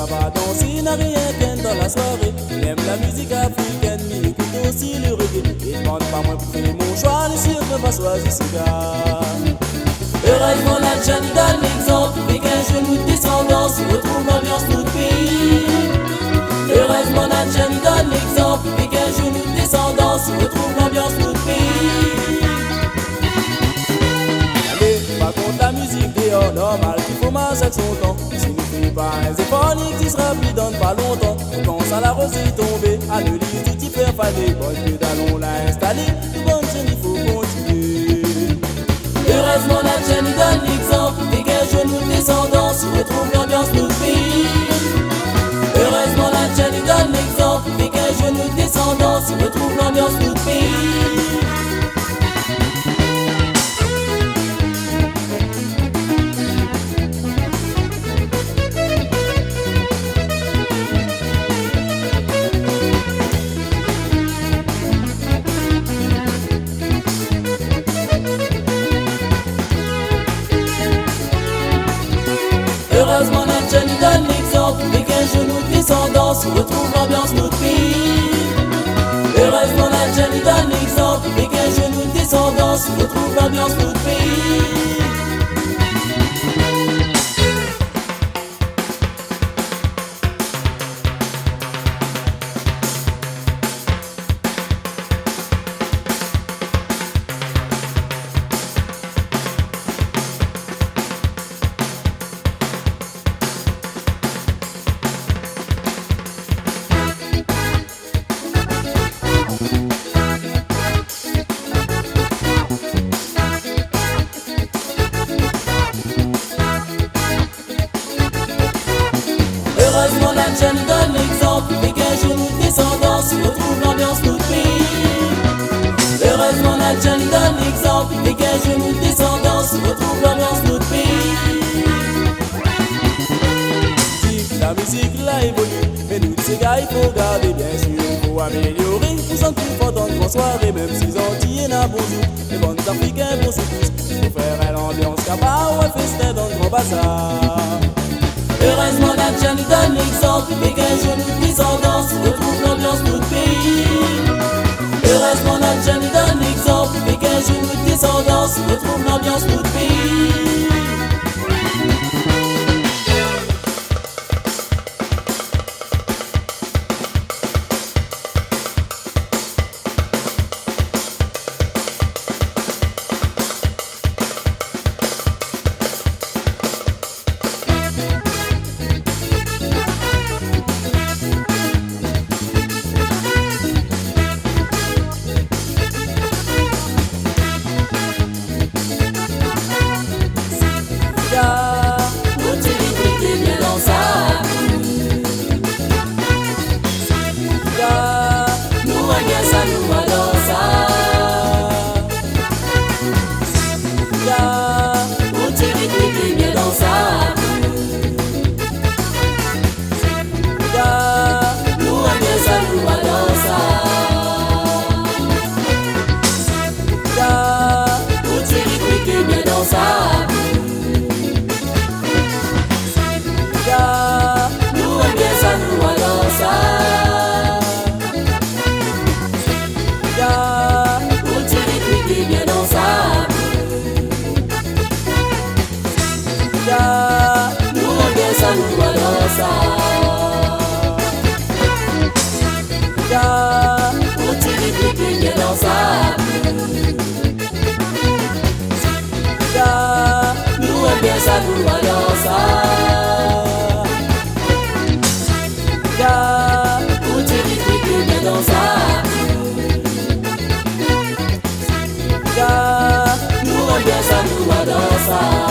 va danser, n'a rien qu'un dans la soirée. Il aime la musique africaine, mais écoute aussi le reggae. Et demande pas moi pour faire mon choix, les sûr que pas choisir ce gars. Heureusement la Johnny donne l'exemple, et qu'un genou de descendance retrouve l'ambiance de notre pays. Heureusement la Johnny donne l'exemple, et qu'un genou de descendance retrouve l'ambiance de notre pays. Allez, pas contre la musique dehors, normal qu'il faut marcher son temps. Si nous faisons pas un effort, il n'existera plus dans pas longtemps. On pense à la rosée tombée, à le lit tout y faire faller. Bonne pédale on l'a installé, tout bon jeune il faut continuer. Heureusement la Johnny donne l'exemple, et qu'un genou de descendance retrouve l'ambiance de notre pays. Heureusement la Johnny donne l'exemple, et qu'un genou de descendance retrouve l'ambiance de notre pays. Heureusement la Johnny donne l'exemple, et qu'un genou de descendance retrouve l'ambiance de notre pays. Heureusement la Johnny donne l'exemple, et qu'un genou de descendance retrouve l'ambiance de notre pays. Heureusement la Johnny donne l'exemple, et qu'un genou de descendance retrouve l'ambiance de notre pays. Heureusement la Johnny donne l'exemple, et qu'un genou de descendance retrouve l'ambiance de notre pays. La musique là évolue, mais nous ces gars il faut garder bien sûr, il faut améliorer. Nous sommes plus forts dans une soirée, même si Antillais n'a bonjour. Les bonnes Africains vont se tous, il faut faire l'ambiance cabas ou un festin dans le grand bazar. Heureusement la Johnny donne l'exemple, et qu'un genou de descendance retrouve l'ambiance de notre pays. Heureusement la Johnny donne l'exemple, et qu'un genou de descendance retrouve l'ambiance de notre pays. Nous on bien ça nous va danser.